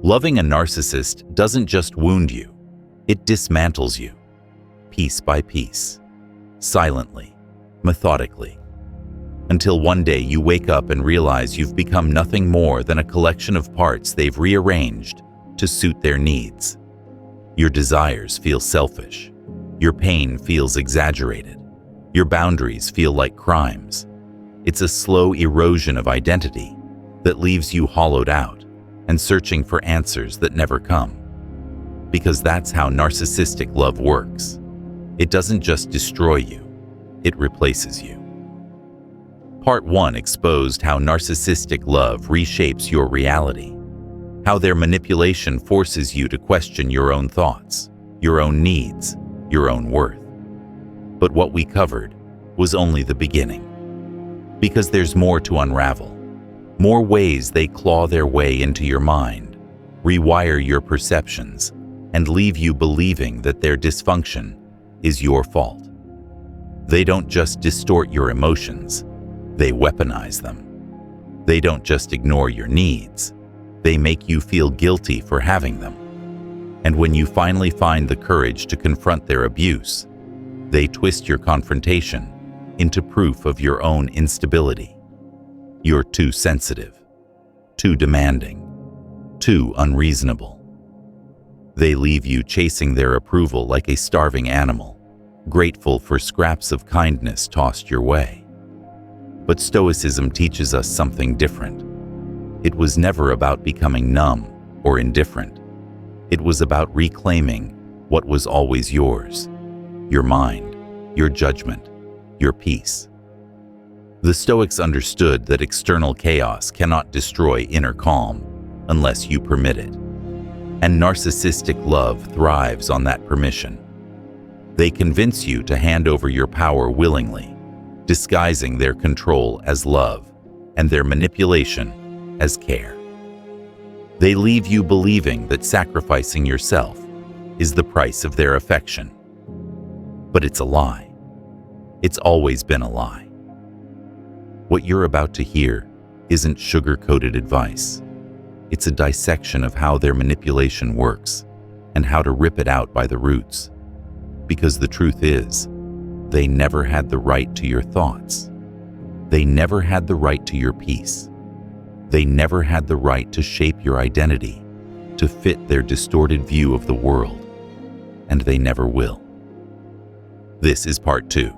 Loving a narcissist doesn't just wound you, it dismantles you, piece by piece, silently, methodically, until one day you wake up and realize you've become nothing more than a collection of parts they've rearranged to suit their needs. Your desires feel selfish, your pain feels exaggerated, your boundaries feel like crimes. It's a slow erosion of identity that leaves you hollowed out and searching for answers that never come. Because that's how narcissistic love works. It doesn't just destroy you, it replaces you. Part 1 exposed how narcissistic love reshapes your reality, how their manipulation forces you to question your own thoughts, your own needs, your own worth. But what we covered was only the beginning. Because there's more to unravel. More ways they claw their way into your mind, rewire your perceptions, and leave you believing that their dysfunction is your fault. They don't just distort your emotions, they weaponize them. They don't just ignore your needs, they make you feel guilty for having them. And when you finally find the courage to confront their abuse, they twist your confrontation into proof of your own instability. You're too sensitive, too demanding, too unreasonable. They leave you chasing their approval like a starving animal, grateful for scraps of kindness tossed your way. But Stoicism teaches us something different. It was never about becoming numb or indifferent. It was about reclaiming what was always yours: your mind, your judgment, your peace. The Stoics understood that external chaos cannot destroy inner calm unless you permit it. And narcissistic love thrives on that permission. They convince you to hand over your power willingly, disguising their control as love and their manipulation as care. They leave you believing that sacrificing yourself is the price of their affection. But it's a lie. It's always been a lie. What you're about to hear isn't sugar-coated advice. It's a dissection of how their manipulation works and how to rip it out by the roots. Because the truth is, they never had the right to your thoughts. They never had the right to your peace. They never had the right to shape your identity to fit their distorted view of the world. And they never will. This is part 2.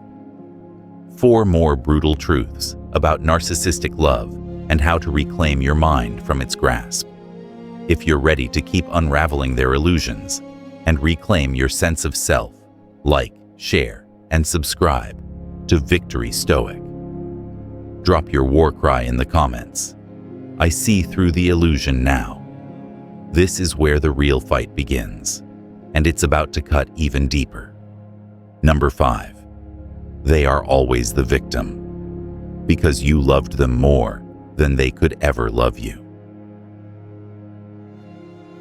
4 more brutal truths about narcissistic love and how to reclaim your mind from its grasp. If you're ready to keep unraveling their illusions and reclaim your sense of self, like, share, and subscribe to Victory Stoic. Drop your war cry in the comments. I see through the illusion now. This is where the real fight begins, and it's about to cut even deeper. Number 5. They are always the victim, because you loved them more than they could ever love you.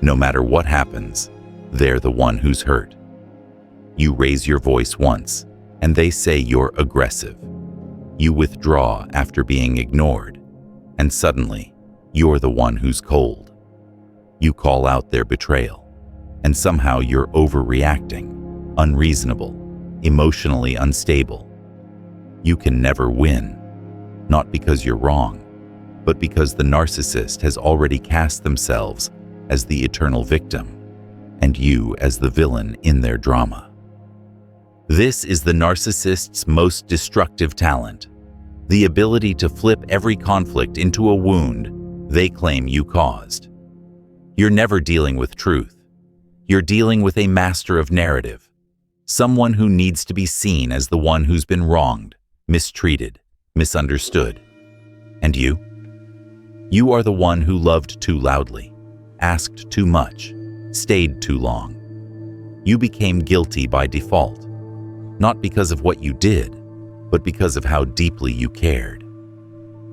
No matter what happens, they're the one who's hurt. You raise your voice once, and they say you're aggressive. You withdraw after being ignored, and suddenly, you're the one who's cold. You call out their betrayal, and somehow you're overreacting, unreasonable, emotionally unstable. You can never win, not because you're wrong, but because the narcissist has already cast themselves as the eternal victim, and you as the villain in their drama. This is the narcissist's most destructive talent, the ability to flip every conflict into a wound they claim you caused. You're never dealing with truth. You're dealing with a master of narrative, someone who needs to be seen as the one who's been wronged, mistreated, misunderstood. And you? You are the one who loved too loudly, asked too much, stayed too long. You became guilty by default, not because of what you did, but because of how deeply you cared.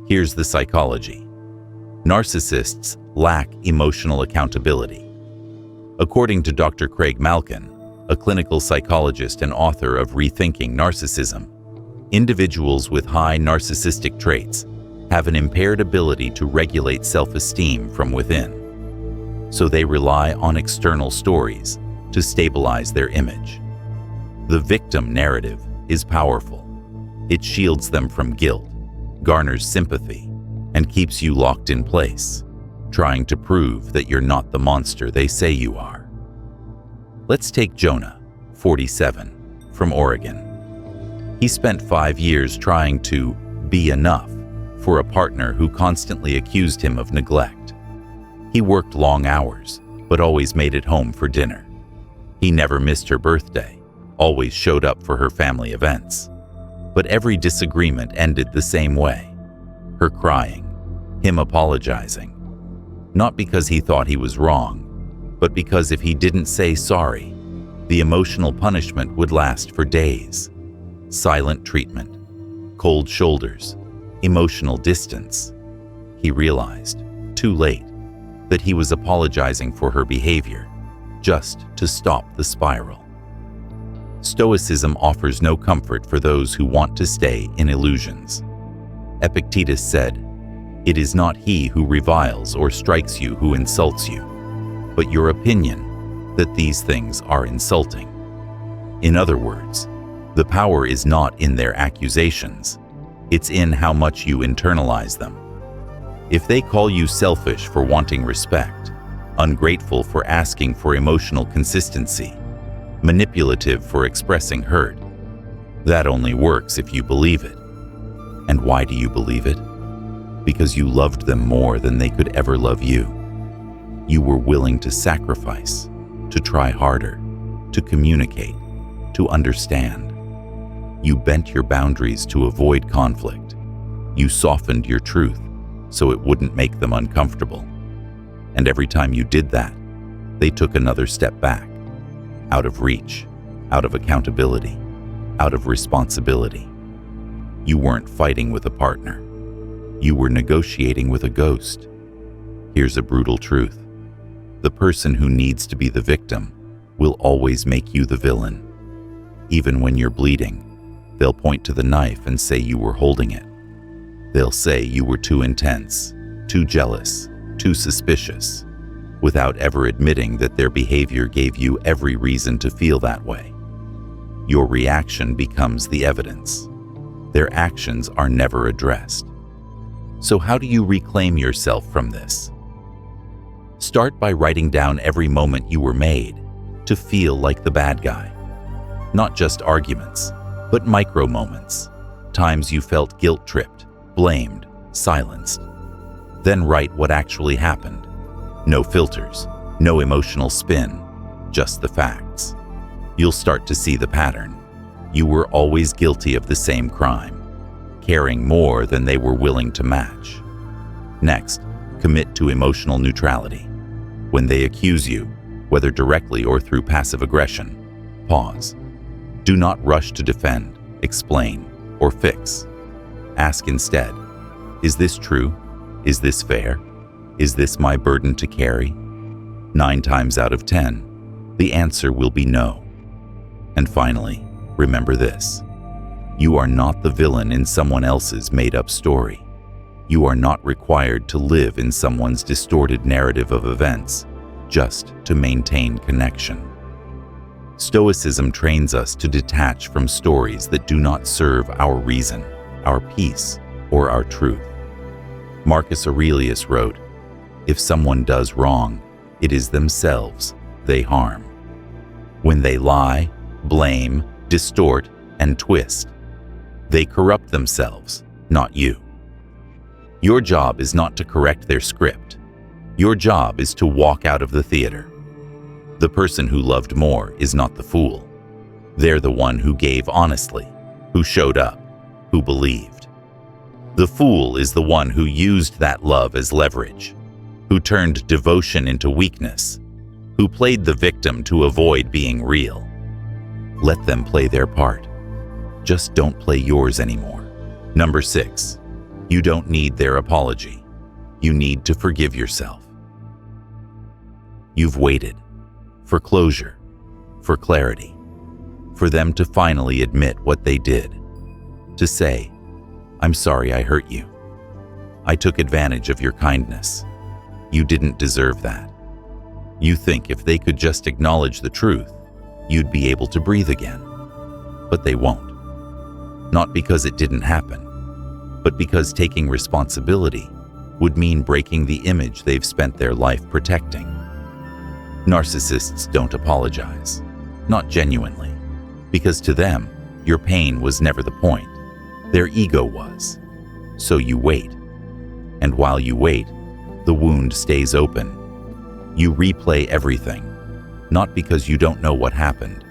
Here's the psychology. Narcissists lack emotional accountability. According to Dr. Craig Malkin, a clinical psychologist and author of Rethinking Narcissism, individuals with high narcissistic traits have an impaired ability to regulate self-esteem from within. so they rely on external stories to stabilize their image. The victim narrative is powerful. It shields them from guilt, garners sympathy, and keeps you locked in place, trying to prove that you're not the monster they say you are. Let's take Jonah, 47, from Oregon. He spent 5 years trying to be enough for a partner who constantly accused him of neglect. He worked long hours, but always made it home for dinner. He never missed her birthday, always showed up for her family events. But every disagreement ended the same way: her crying, him apologizing. Not because he thought he was wrong, but because if he didn't say sorry, the emotional punishment would last for days. Silent treatment, cold shoulders, emotional distance. He realized, too late, that he was apologizing for her behavior, just to stop the spiral. Stoicism offers no comfort for those who want to stay in illusions. Epictetus said, "It is not he who reviles or strikes you who insults you, but your opinion that these things are insulting." In other words, the power is not in their accusations, it's in how much you internalize them. If they call you selfish for wanting respect, ungrateful for asking for emotional consistency, manipulative for expressing hurt, that only works if you believe it. And why do you believe it? Because you loved them more than they could ever love you. You were willing to sacrifice, to try harder, to communicate, to understand. You bent your boundaries to avoid conflict. You softened your truth so it wouldn't make them uncomfortable. And every time you did that, they took another step back, out of reach, out of accountability, out of responsibility. You weren't fighting with a partner. You were negotiating with a ghost. Here's a brutal truth. The person who needs to be the victim will always make you the villain. Even when you're bleeding, they'll point to the knife and say you were holding it. They'll say you were too intense, too jealous, too suspicious, without ever admitting that their behavior gave you every reason to feel that way. Your reaction becomes the evidence. Their actions are never addressed. So how do you reclaim yourself from this? Start by writing down every moment you were made to feel like the bad guy. Not just arguments, but micro moments, times you felt guilt-tripped, blamed, silenced. Then write what actually happened. No filters, no emotional spin, just the facts. You'll start to see the pattern. You were always guilty of the same crime, caring more than they were willing to match. Next, commit to emotional neutrality. When they accuse you, whether directly or through passive aggression, pause. Do not rush to defend, explain, or fix. Ask instead, is this true? Is this fair? Is this my burden to carry? 9 times out of 10, the answer will be no. And finally, remember this. You are not the villain in someone else's made-up story. You are not required to live in someone's distorted narrative of events just to maintain connection. Stoicism trains us to detach from stories that do not serve our reason, our peace, or our truth. Marcus Aurelius wrote, "If someone does wrong, it is themselves they harm." When they lie, blame, distort, and twist, they corrupt themselves, not you. Your job is not to correct their script. Your job is to walk out of the theater. The person who loved more is not the fool. They're the one who gave honestly, who showed up, who believed. The fool is the one who used that love as leverage, who turned devotion into weakness, who played the victim to avoid being real. Let them play their part. Just don't play yours anymore. Number 6, you don't need their apology. You need to forgive yourself. You've waited for closure, for clarity, for them to finally admit what they did, to say, "I'm sorry I hurt you. I took advantage of your kindness. You didn't deserve that." You think if they could just acknowledge the truth, you'd be able to breathe again. But they won't. Not because it didn't happen, but because taking responsibility would mean breaking the image they've spent their life protecting. Narcissists don't apologize, not genuinely, because to them, your pain was never the point. Their ego was. So you wait. And while you wait, the wound stays open. You replay everything, not because you don't know what happened,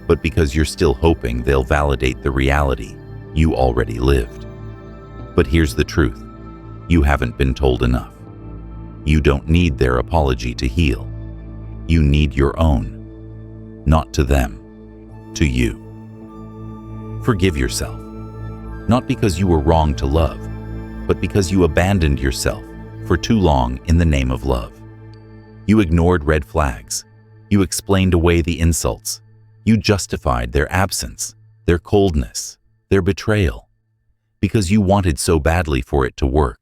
but because you're still hoping they'll validate the reality you already lived. But here's the truth. You haven't been told enough. You don't need their apology to heal. You need your own. Not to them, to you. Forgive yourself. Not because you were wrong to love, but because you abandoned yourself for too long in the name of love. You ignored red flags. You explained away the insults. You justified their absence, their coldness, their betrayal, because you wanted so badly for it to work.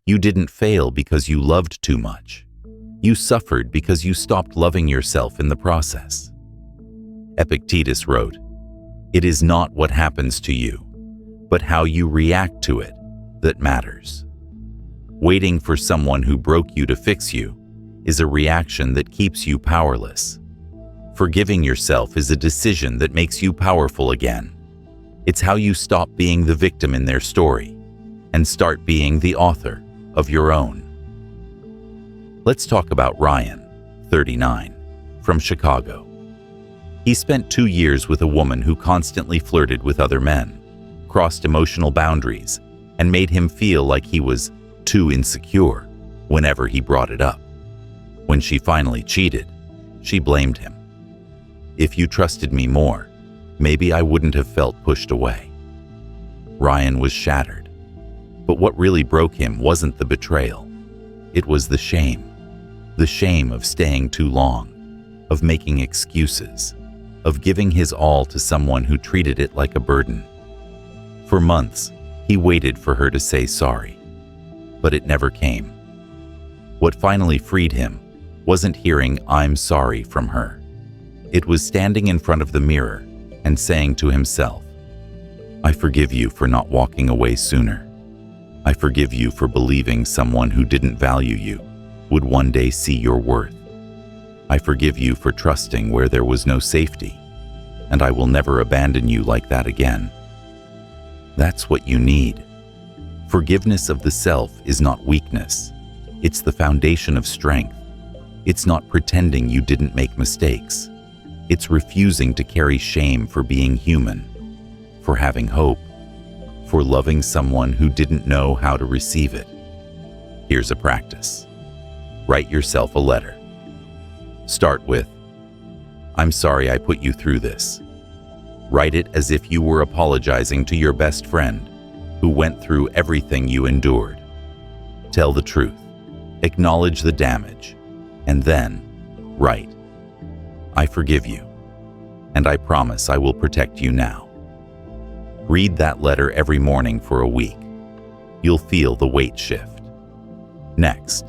You didn't fail because you loved too much. You suffered because you stopped loving yourself in the process. Epictetus wrote, "It is not what happens to you, but how you react to it that matters." Waiting for someone who broke you to fix you is a reaction that keeps you powerless. Forgiving yourself is a decision that makes you powerful again. It's how you stop being the victim in their story and start being the author of your own. Let's talk about Ryan, 39, from Chicago. He spent 2 years with a woman who constantly flirted with other men, crossed emotional boundaries, and made him feel like he was too insecure whenever he brought it up. When she finally cheated, she blamed him. "If you trusted me more, maybe I wouldn't have felt pushed away." Ryan was shattered. But what really broke him wasn't the betrayal. It was the shame. The shame of staying too long, of making excuses, of giving his all to someone who treated it like a burden. For months, he waited for her to say sorry, but it never came. What finally freed him wasn't hearing "I'm sorry" from her. It was standing in front of the mirror and saying to himself, "I forgive you for not walking away sooner. I forgive you for believing someone who didn't value you would one day see your worth. I forgive you for trusting where there was no safety, and I will never abandon you like that again." That's what you need. Forgiveness of the self is not weakness. It's the foundation of strength. It's not pretending you didn't make mistakes. It's refusing to carry shame for being human, for having hope, for loving someone who didn't know how to receive it. Here's a practice. Write yourself a letter. Start with, "I'm sorry I put you through this." Write it as if you were apologizing to your best friend who went through everything you endured. Tell the truth. Acknowledge the damage. And then, write, "I forgive you, and I promise I will protect you now." Read that letter every morning for a week. You'll feel the weight shift. Next,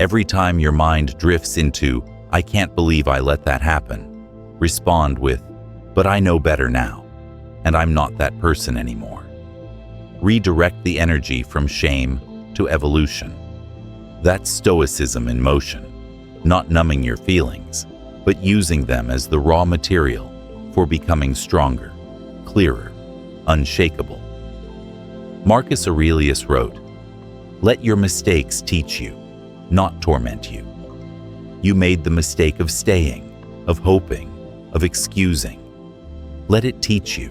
every time your mind drifts into, "I can't believe I let that happen," respond with, "But I know better now, and I'm not that person anymore." Redirect the energy from shame to evolution. That's Stoicism in motion, not numbing your feelings, but using them as the raw material for becoming stronger, clearer, unshakable. Marcus Aurelius wrote, "Let your mistakes teach you, not torment you." You made the mistake of staying, of hoping, of excusing. Let it teach you.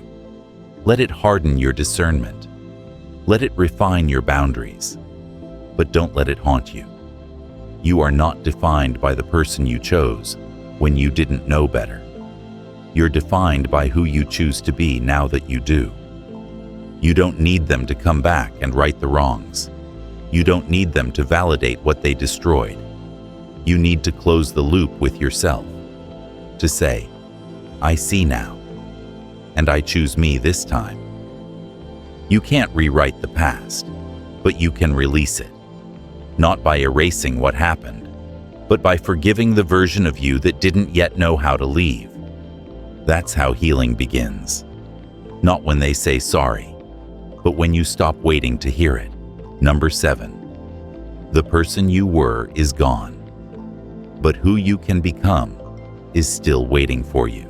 Let it harden your discernment. Let it refine your boundaries. But don't let it haunt you. You are not defined by the person you chose when you didn't know better. You're defined by who you choose to be now that you do. You don't need them to come back and right the wrongs. You don't need them to validate what they destroyed. You need to close the loop with yourself. To say, "I see now, and I choose me this time." You can't rewrite the past, but you can release it. Not by erasing what happened, but by forgiving the version of you that didn't yet know how to leave. That's how healing begins. Not when they say sorry, but when you stop waiting to hear it. Number 7. The person you were is gone, but who you can become is still waiting for you.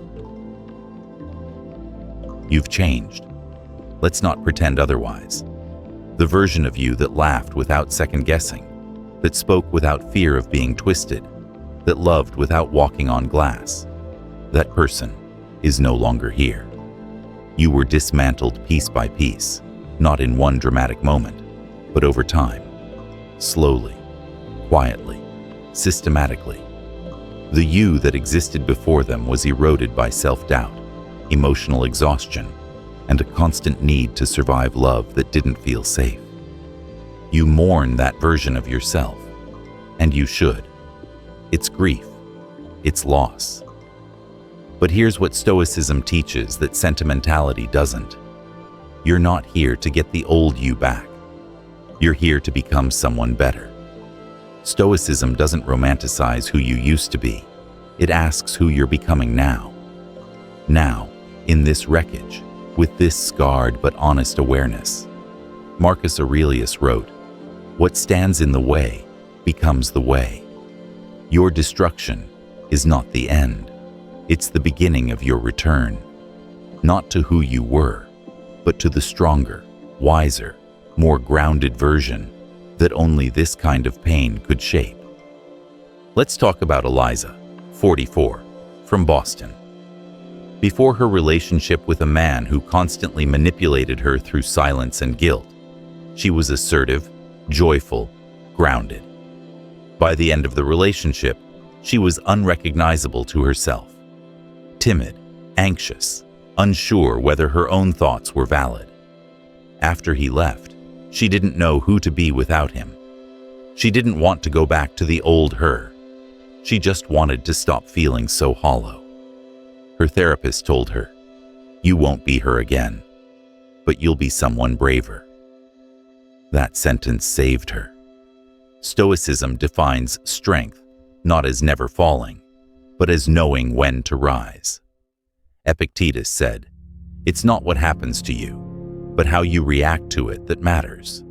You've changed. Let's not pretend otherwise. The version of you that laughed without second-guessing, that spoke without fear of being twisted, that loved without walking on glass, that person is no longer here. You were dismantled piece by piece, not in one dramatic moment, but over time, slowly, quietly, systematically. The you that existed before them was eroded by self-doubt, emotional exhaustion, and a constant need to survive love that didn't feel safe. You mourn that version of yourself, and you should. It's grief, it's loss. But here's what Stoicism teaches that sentimentality doesn't. You're not here to get the old you back. You're here to become someone better. Stoicism doesn't romanticize who you used to be. It asks who you're becoming now. Now, in this wreckage, with this scarred but honest awareness. Marcus Aurelius wrote, "What stands in the way becomes the way." Your destruction is not the end. It's the beginning of your return, not to who you were, but to the stronger, wiser, more grounded version that only this kind of pain could shape. Let's talk about Eliza, 44, from Boston. Before her relationship with a man who constantly manipulated her through silence and guilt, she was assertive, joyful, grounded. By the end of the relationship, she was unrecognizable to herself. Timid, anxious, unsure whether her own thoughts were valid. After he left, she didn't know who to be without him. She didn't want to go back to the old her. She just wanted to stop feeling so hollow. Her therapist told her, "You won't be her again, but you'll be someone braver." That sentence saved her. Stoicism defines strength not as never falling, but as knowing when to rise. Epictetus said, "It's not what happens to you, but how you react to it that matters."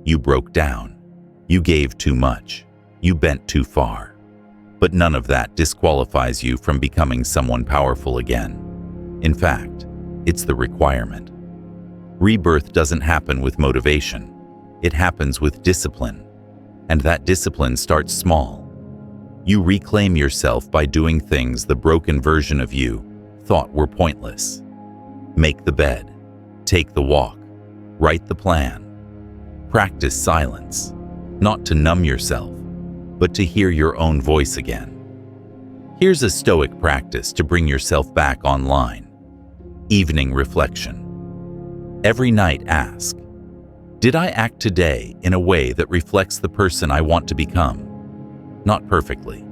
You broke down. You gave too much. You bent too far. But none of that disqualifies you from becoming someone powerful again. In fact, it's the requirement. Rebirth doesn't happen with motivation. It happens with discipline. And that discipline starts small. You reclaim yourself by doing things the broken version of you thought were pointless. Make the bed, take the walk, write the plan. Practice silence, not to numb yourself, but to hear your own voice again. Here's a Stoic practice to bring yourself back online. Evening reflection. Every night ask, did I act today in a way that reflects the person I want to become? Not perfectly,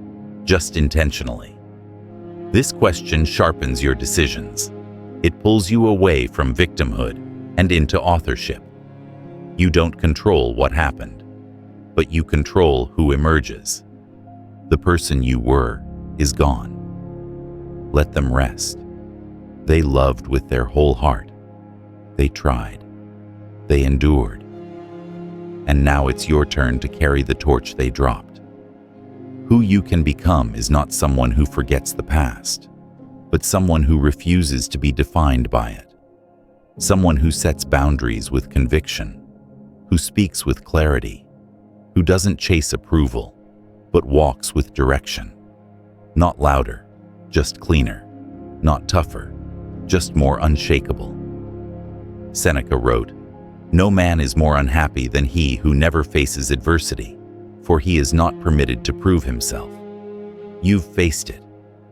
just intentionally. This question sharpens your decisions. It pulls you away from victimhood and into authorship. You don't control what happened, but you control who emerges. The person you were is gone. Let them rest. They loved with their whole heart. They tried. They endured. And now it's your turn to carry the torch they dropped. Who you can become is not someone who forgets the past, but someone who refuses to be defined by it. Someone who sets boundaries with conviction, who speaks with clarity, who doesn't chase approval, but walks with direction. Not louder, just cleaner. Not tougher, just more unshakable. Seneca wrote, "No man is more unhappy than he who never faces adversity, for he is not permitted to prove himself." You've faced it.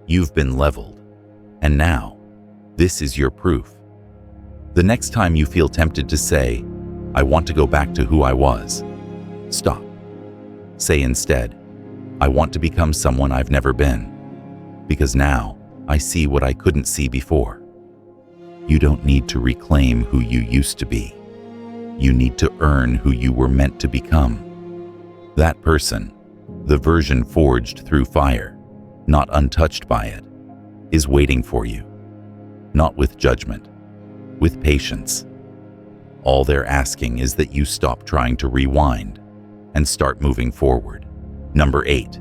You've been leveled. And now, this is your proof. The next time you feel tempted to say, "I want to go back to who I was," stop. Say instead, "I want to become someone I've never been, because now I see what I couldn't see before." You don't need to reclaim who you used to be. You need to earn who you were meant to become. That person, The version forged through fire, not untouched by it, is waiting for you, not with judgment, with patience. All they're asking is that you stop trying to rewind and start moving forward. Number 8,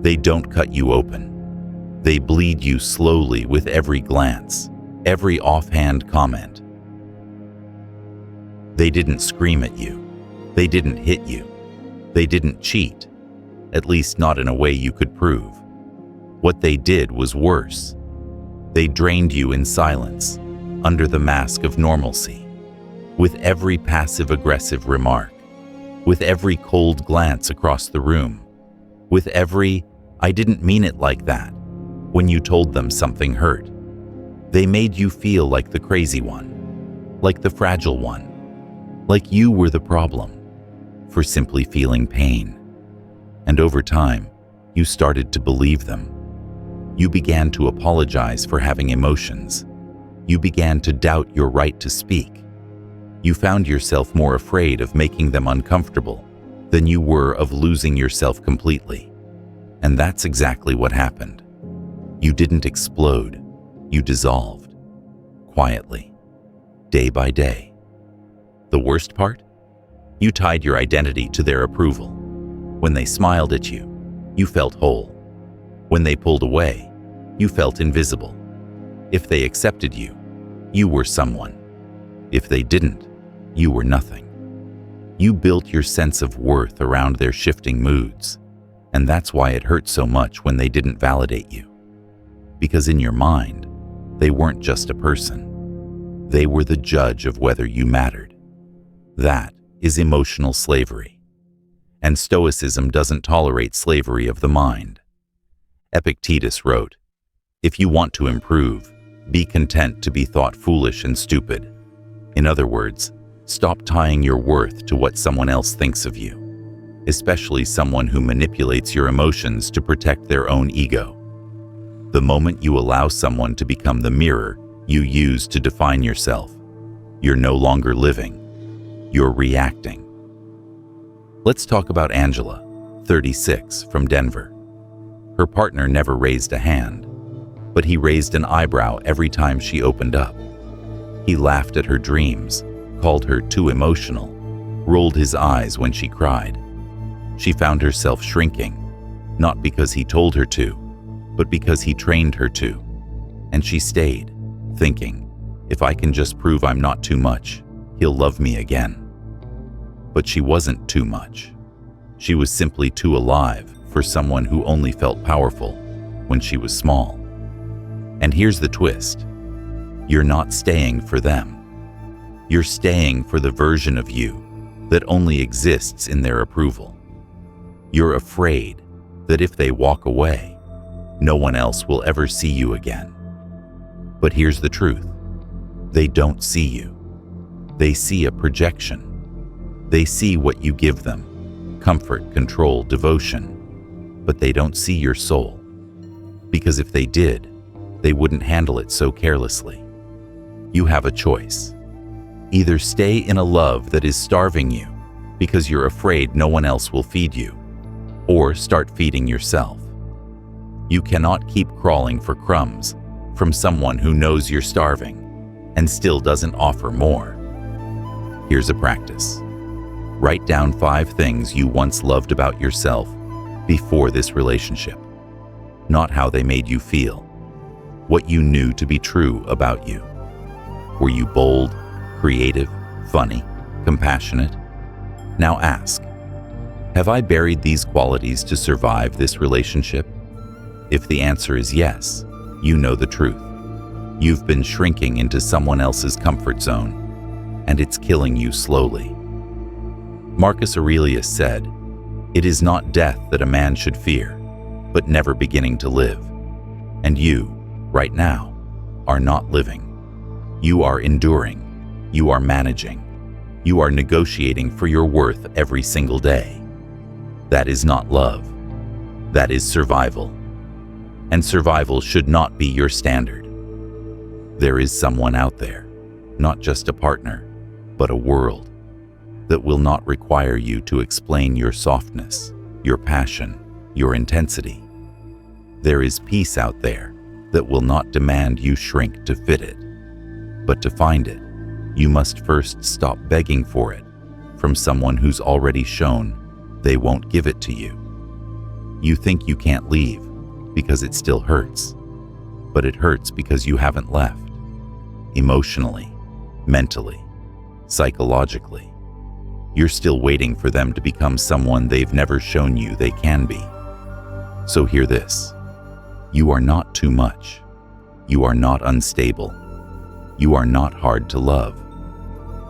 they don't cut you open. They bleed you slowly with every glance, every offhand comment. They didn't scream at you. They didn't hit you. They didn't cheat, at least not in a way you could prove. What they did was worse. They drained you in silence, under the mask of normalcy, with every passive-aggressive remark, with every cold glance across the room, with every "I didn't mean it like that" when you told them something hurt. They made you feel like the crazy one, like the fragile one, like you were the problem, for simply feeling pain. And over time, you started to believe them. You began to apologize for having emotions. You began to doubt your right to speak. You found yourself more afraid of making them uncomfortable than you were of losing yourself completely. And that's exactly what happened. You didn't explode. You dissolved. Quietly. Day by day. The worst part? You tied your identity to their approval. When they smiled at you, you felt whole. When they pulled away, you felt invisible. If they accepted you, you were someone. If they didn't, you were nothing. You built your sense of worth around their shifting moods, and that's why it hurt so much when they didn't validate you. Because in your mind, they weren't just a person. They were the judge of whether you mattered. That is emotional slavery. And Stoicism doesn't tolerate slavery of the mind. Epictetus wrote, "If you want to improve, be content to be thought foolish and stupid." In other words, stop tying your worth to what someone else thinks of you, especially someone who manipulates your emotions to protect their own ego. The moment you allow someone to become the mirror you use to define yourself, you're no longer living, you're reacting. Let's talk about Angela, 36, from Denver. Her partner never raised a hand, but he raised an eyebrow every time she opened up. He laughed at her dreams, called her too emotional, rolled his eyes when she cried. She found herself shrinking, not because he told her to, but because he trained her to. And she stayed, thinking, if I can just prove I'm not too much, he'll love me again. But she wasn't too much. She was simply too alive for someone who only felt powerful when she was small. And here's the twist. You're not staying for them. You're staying for the version of you that only exists in their approval. You're afraid that if they walk away, no one else will ever see you again. But here's the truth. They don't see you. They see a projection. They see what you give them, comfort, control, devotion, but they don't see your soul. Because if they did, they wouldn't handle it so carelessly. You have a choice. Either stay in a love that is starving you because you're afraid no one else will feed you, or start feeding yourself. You cannot keep crawling for crumbs from someone who knows you're starving and still doesn't offer more. Here's a practice. Write down 5 things you once loved about yourself before this relationship. Not how they made you feel. What you knew to be true about you. Were you bold, creative, funny, compassionate? Now ask, have I buried these qualities to survive this relationship? If the answer is yes, you know the truth. You've been shrinking into someone else's comfort zone, and it's killing you slowly. Marcus Aurelius said, "It is not death that a man should fear, but never beginning to live." And you, right now, are not living. You are enduring. You are managing. You are negotiating for your worth every single day. That is not love. That is survival. And survival should not be your standard. There is someone out there, not just a partner, but a world, that will not require you to explain your softness, your passion, your intensity. There is peace out there that will not demand you shrink to fit it. But to find it, you must first stop begging for it from someone who's already shown they won't give it to you. You think you can't leave because it still hurts, but it hurts because you haven't left. Emotionally, mentally, psychologically, you're still waiting for them to become someone they've never shown you they can be. So hear this. You are not too much. You are not unstable. You are not hard to love.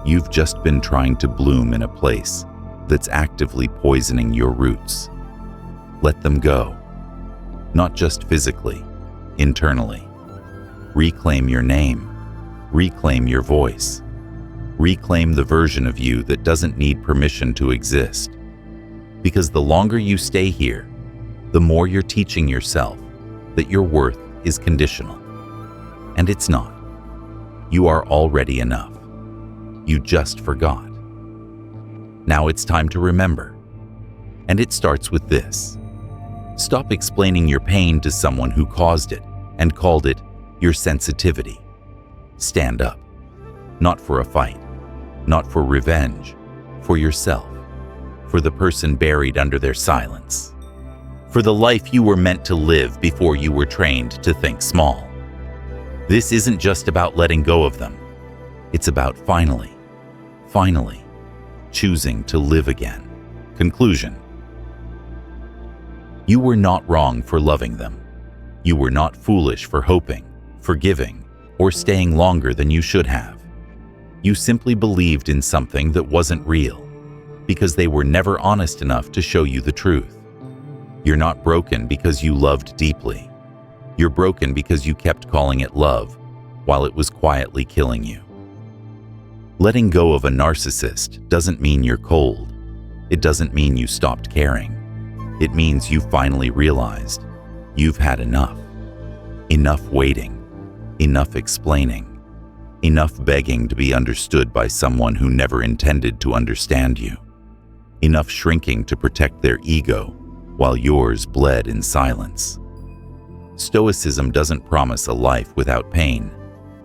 You've just been trying to bloom in a place that's actively poisoning your roots. Let them go. Not just physically, internally. Reclaim your name. Reclaim your voice. Reclaim the version of you that doesn't need permission to exist. Because the longer you stay here, the more you're teaching yourself that your worth is conditional. And it's not. You are already enough. You just forgot. Now it's time to remember. And it starts with this. Stop explaining your pain to someone who caused it and called it your sensitivity. Stand up. Not for a fight. Not for revenge. For yourself. For the person buried under their silence. For the life you were meant to live before you were trained to think small. This isn't just about letting go of them. It's about finally choosing to live again. Conclusion. You were not wrong for loving them. You were not foolish for hoping, forgiving, or staying longer than you should have. You simply believed in something that wasn't real, because they were never honest enough to show you the truth. You're not broken because you loved deeply. You're broken because you kept calling it love while it was quietly killing you. Letting go of a narcissist doesn't mean you're cold. It doesn't mean you stopped caring. It means you finally realized you've had enough. Enough waiting. Enough explaining. Enough begging to be understood by someone who never intended to understand you. Enough shrinking to protect their ego while yours bled in silence. Stoicism doesn't promise a life without pain.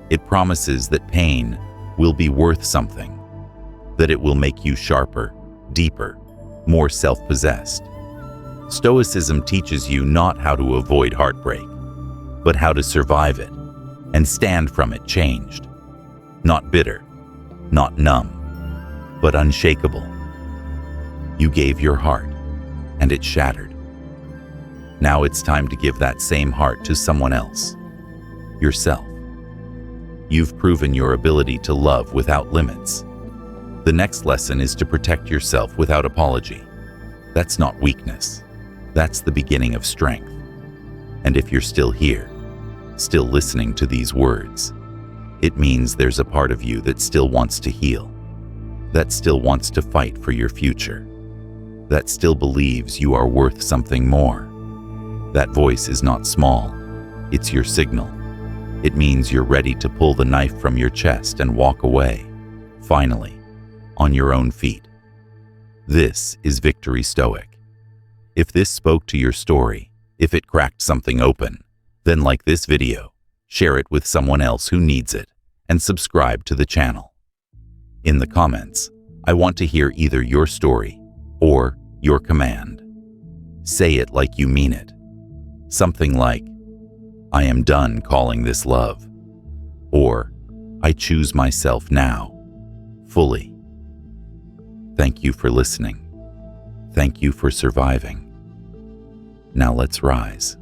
It promises that pain will be worth something, that it will make you sharper, deeper, more self-possessed. Stoicism teaches you not how to avoid heartbreak, but how to survive it and stand from it changed. Not bitter, not numb, but unshakable. You gave your heart, and it shattered. Now it's time to give that same heart to someone else. Yourself. You've proven your ability to love without limits. The next lesson is to protect yourself without apology. That's not weakness. That's the beginning of strength. And if you're still here, still listening to these words, it means there's a part of you that still wants to heal, that still wants to fight for your future, that still believes you are worth something more. That voice is not small. It's your signal. It means you're ready to pull the knife from your chest and walk away, finally, on your own feet. This is Victory Stoic. If this spoke to your story, if it cracked something open, then like this video, share it with someone else who needs it, and subscribe to the channel. In the comments, I want to hear either your story or your command. Say it like you mean it. Something like, I am done calling this love, or I choose myself now, fully. Thank you for listening. Thank you for surviving. Now let's rise.